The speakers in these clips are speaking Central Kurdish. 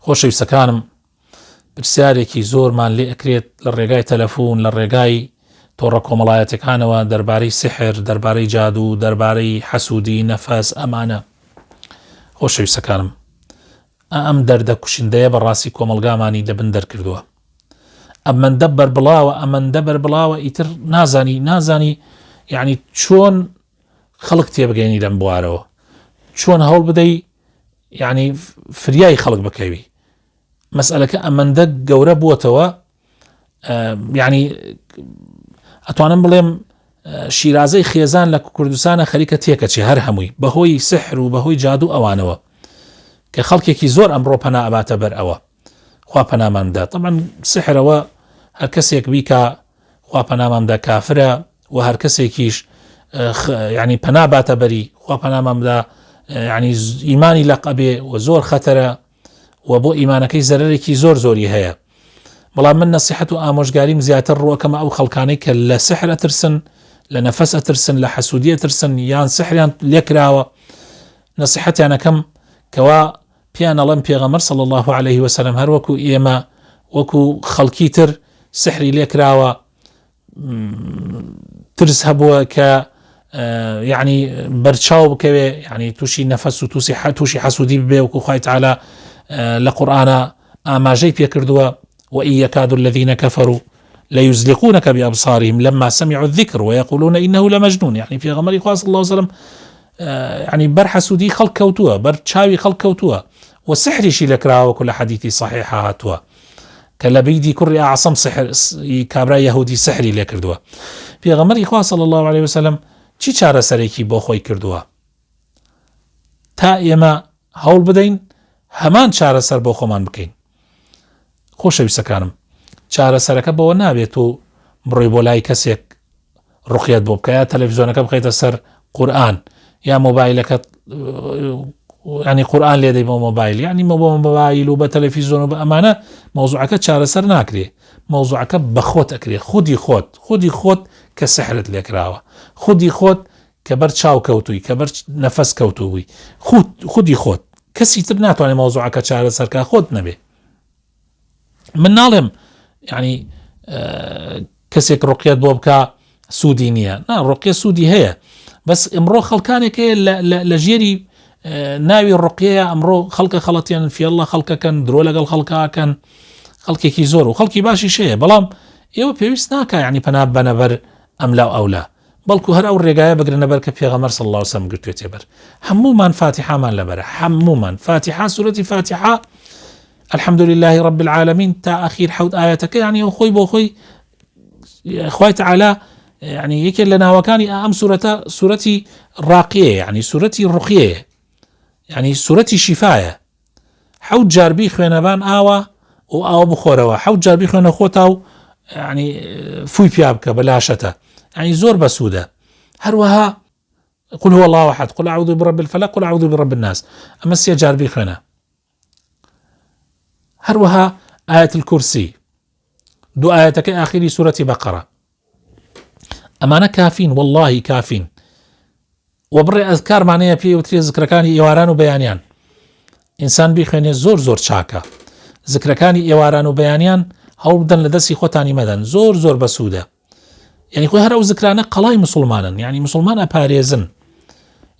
خۆشەویستەکانم، پرسیارێکی زۆرمان لێ ئەکرێت لە ڕێگای تەلەفۆن، لە ڕێگای تۆڕە کۆمەڵایەتەکانەوە دەربارەی سحر، دەربارەی جادوو، دەربارەی حەسوودی، نەفەس. ئەمانە خۆشەویستەکانم، ئەم دەردە کوشندەیە بەڕاستی کۆمەلگامانی لەبن دەرکردووە. ئەمەندە بەربڵاوە، ئەمەندە بەربڵاوە، ئیتر نازانی یعنی چۆن خەڵک تێبگەێنی لەم بوارەوە، چۆن هەوڵ بدەی یعنی فریای خەڵک بکەوی. مەسئلەکە ئەمەندە گەورە بووەتەوە، یعنی ئەتوانم بڵێم شیرازەی خێزان لە کوردستانە خەریکە تێکەچێ هەر هەمووی بەهۆی سحر و بەهۆی جادوو ئەوانەوە کە خەڵکێکی زۆر ئەمڕۆ پەنا ئەباتە بەر ئەوە. خوا پەناماندا. طبعا سحرەوە هەر کەسێک بیکە خوا پەنامامدا کافرە، و هەر کەسێکیش یعنی پەنا باتە بەری خوا پەنامامدا یعنی ئیمانی لە قەبێ و زۆر خەتەرە و بۆ ئیمانەکەی زەرەرێکی زۆر زۆری هەیە. بەڵام من نەسیحەت و ئامۆژگاریم زیاتر ڕوەکەمە ئەو خەڵکانەی کە لە سحر ئەترسن، لە نەفەس ئەترسن، لە حەسوودی ئەترسن، یان سحریان لێکراوە. نەسیحەتیانەکەم کەوا پیان ئەڵێم پێغەمبەر صلی الله عليه وسلم هەر وەکو ئێمە وەکو خەڵکی تر سحری لێکراوە، ترس هەبووە کە یعنی بەرچاو بکەوێ، یعنی تووشی نەفەس و تووشی حەسوودی ببێ، وەکو خوای تعالی لە قورئانە ئاماژەی پێکردووە: وإن يكاد الذين كفروا ليزلقونك بأبصارهم لما سمعوا الذكر ويقولون إنه لمجنون. يعني في غمر صلى الله عليه وسلم يعني بر حسودي خلق كوتوه، بر تشاوي خلق كوتوه، والسحر شي لكرا وكل حديثي صحيحة هاتوه كلا بيدي كري أعصم سحر كابرا يهودي سحري لكردوه. في غمر صلى الله عليه وسلم چی چارە سەرێکی بۆ خۆی کردووە تا ئێمە هەوڵ بدەین هەمان چارەسەر بۆ خۆمان بکەین. خۆشەویستەکانم، چارەسەرەکە بەوە نابێت و بڕۆی بۆ لای کەسێک ڕوقیەت بۆ بکە، یا تەلەڤیزۆنەکە بخەیتە سەر قورئان، یا مۆبایلەکەت ینی قورئان لێدەی بۆ مۆبایل، یعنی بۆ مۆبایل و بە تەلەڤیزۆن و بە ئەمانە مەوزوعەکە چارەسەر ناکرێ. مەوزوعەکە بە خۆت ئەکرێ، خودی خۆت کە سحرت لێکراوە، خودی خۆت کە بەر چاو کەوتووی، کە بەر نەفەس کەوتووی، خودی خۆت. کەسی تر ناتوانێت مەوزوعەکە چارەسەرکە خۆت نەبێ. من ناڵێم یعنی کەسێک ڕوقیەت بۆ بکە سوودی نییە، نا، ڕوقیە سوودی هەیە، بەس ئەمڕۆ خەڵکانێک هەیە لە ژێری ناوی ڕوقیەیە ئەمڕۆ خەڵکە خەڵەتیان فیەڵڵە خەڵکەکەن، درۆ لەگەڵ خەڵکاکەن، خەڵکێکی زۆر و خەڵکی باشیش هەیە، بەڵام ئێوە پێویست ناکە یعنی پەنا بەنەبەر ئەملا ئەولا، بەڵکو هەر ئەو ڕێگایە بگرنە بەر کە پێغەمبەر صلی الله علیه وسلم گرتوێتێ بەر. هەموومان فاتحامان لەبەرە، هەموومان فاتحە، سورەتی فاتحە، الحمد لله رب العالمين تا أخير حوت آياتك، يعني أخوي بأخوي أخوي تعالى يعني يكل لنا وكاني أهم سورتي الراقية، يعني سورتي الرقية، يعني سورتي شفاية. حوت جاربي خوينا بان أو بخوروا، حوت جاربي خوينا خوتاو يعني فوي بيابك بلاشته، يعني زور بسودة. هروها قل هو الله أحد، قل أعوذ برب الفلق، قل أعوذ برب الناس، أما السيا جاربي خوينا. هروها آية الكرسي، دو آياتك آخري سورة بقرة، أمانا كافين، والله كافين. وبري أذكار معنية بي وتري ذكركاني إيواران وبيانيان، إنسان بيخويني زور شاكا، ذكركاني إيواران وبيانيان هەوڵ بدەن لە دەستی خۆتانی مەدەن، زۆر بەسوودە. یعنی خۆی هەر ئەو ذکرانە قەڵای مسلمانن، یعنی مسلمان ئەپارێزن،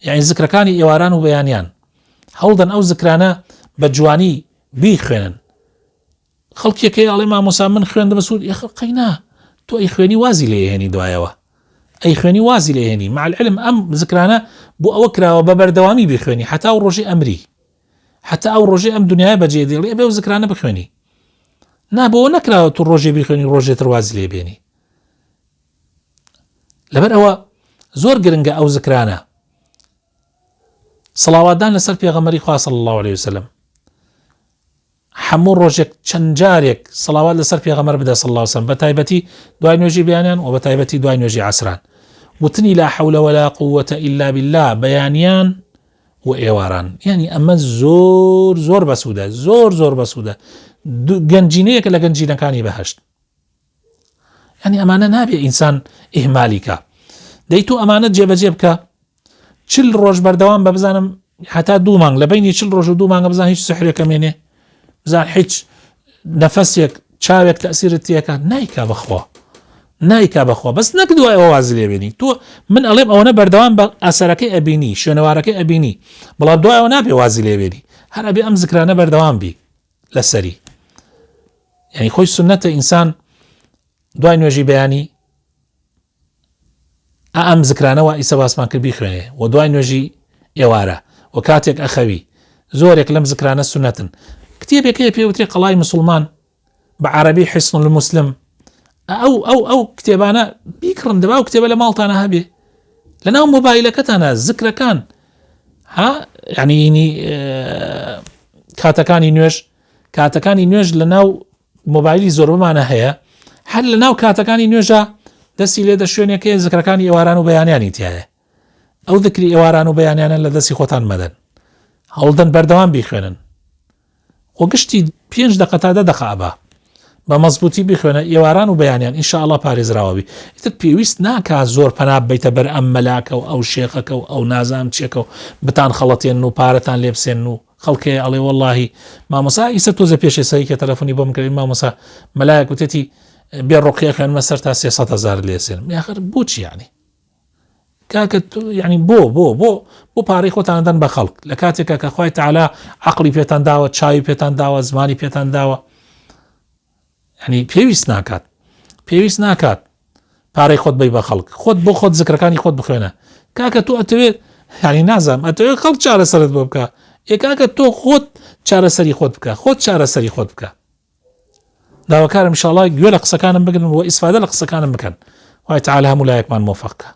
یعنی ذکرەکانی ئێواران و بەیانیان هەوڵ دەن ئەو ذکرانە بە جوانی بیخوێنن. خەڵکێکی ئەڵێ مامۆسا من خوێندە بەسوود، قەینا تۆ ئەی خوێنی وازی لێهێنی دوایەوە، ئەی خوێنی وازی لێهێنی. مع العلم ئەم ذکرانە بۆ ئەوە کراوە بە بەردەوامی بخوێنی، حتا ئەو ڕۆژەی ئەمری، حتا ئەو ڕۆژەی ئەم دنیای بەجێ دێڵێ ئەبێ ئەو ذکرانە بخوێنی. نا بۆ نەکراوە تو ڕۆژێ بیخوێنی ڕۆژێتر وازی لێبێنی. لەبەر ئەوە زۆر گرنگە ئەو ذکرانە. سەڵاواتدان لەسەر پێغەمبەری خوا صلی الله عليه وسلم، هەموو ڕۆژێک چەند جارێک سەڵاوات لەسەر پێغەمبەر بدە صلی الله عليه وسلم، بە تایبەتی دوای نوێژی بەیانیان و بە تایبەتی دوای نوێژی عەسران. وتنی لا حول ولا قوة إلا بالله بەیانیان و ئێواران. یعنی ئەمە زۆر بەسوودە، زۆر بەسوودە، گەنجینەیەکە لە گەنجینەکانی بەهەشت. یعنی ئەمانە نابێ ئینسان ئیهمالی کە. دەی تۆ ئەمانە جێبەجێ بکە، 40 ڕۆژ بەردەوام بە بزانم حتا 2 مانگ، لە بینی 40 ڕۆژ و 2 مانگە بزان هیچ سحرێکە مێنێ، بزان هیچ نەفەسێک چاوێک تەسیرت تێکە نایکا بەخوا نایکا بەخوا بەس نەک دوای ئەوە واز لێ بینی تۆ من ئەڵێم ئەوەنە بەردەوام بە ئەسەرەکەی ئەبینی شوێنەوارەکەی ئەبینی بەڵام دوای ئەوە نابێ وازی لێ بێنی هەر ئەبێ ئەم زکرانە بەردەوام بی لەسەری یعنی خۆی سنەتە ئینسان دوای نوێژی بەیانی ئەم زکرانەوە ئیسە باسمان کرد بیخوێنێ و دوای نوێژی ئێوارە و کاتێک ئەخەوی زۆرێک لەم زکرانە سنەتن کتێبێکەیە پێوترێ قەڵای مسلمان بە عەرەبی حیصن المسلم ئەو کتێبانە بیکڕن دەبا و کتێبە لە ماڵتانە هەبێ لەناو مۆبایلەکەتانە زکرەکان ها یعنی کاتەکانی نوێژ لەناو مۆبایلی زۆر بمانە هەیە هەر لەناو کاتەکانی نوێژە دەستی لێ دە شوێنێکەیە زکرەکانی ئێواران و بەیانیانی تایە ئەو ذکری ئێواران و بەیانیانە لە دەستی خۆتان مەدەن هەوڵدەن بەردەوام بیخوێنن خۆ گشتی 5 دقە تا 10 دقە ئەبا بە مەزبوطی بخوێنە ئێواران و بەیانیان ئینشاءالله پارێزراوەبی ئیتر پێویست ناکات زۆر پەنا ببەیتە بەر ئەم مەلاکە و ئەو شێخەکە و ئەو نازام چێکە و بتان خەڵەتێن و پارەتان لێ بسێن و خەڵکێ ئەڵێ وەڵڵاهی مامۆسا ئیسە تۆزە پێشێ سەریکە تەلەفۆنی بۆم کردین مامۆسا مەلایەک وتێتی بێ ڕۆقیە خوێنمە سەر تا 300,000 لێسێنم یاخر بۆچی یعنی کاکە یعنی بۆ پارەی خۆتان دەن بە خەڵک لە کاتێکە کە خوای تەعالا عەقڵی پێتان داوە چاوی پێتان داوە زمانی پێتان داوە یعنی پێویست ناکات پارەی خۆت بی بە خەڵک خۆت بۆ خۆت زکرەکانی خۆت بخوێنە کاکە تۆ ئەتەوێت یعنی نازانم ئەتەوێت خەڵک چارەسەرت بۆ بکە کاکە تۆ خۆت چارەسەری خۆت بکە خۆت چارەسەری خۆت بکە داواکارم ئینشاءالله گوێ لە قسەکانم بگرن و ئیسفادە لە قسەکانم بکەن خوای تەعالا هەموو لایەکمان مۆفەق بکە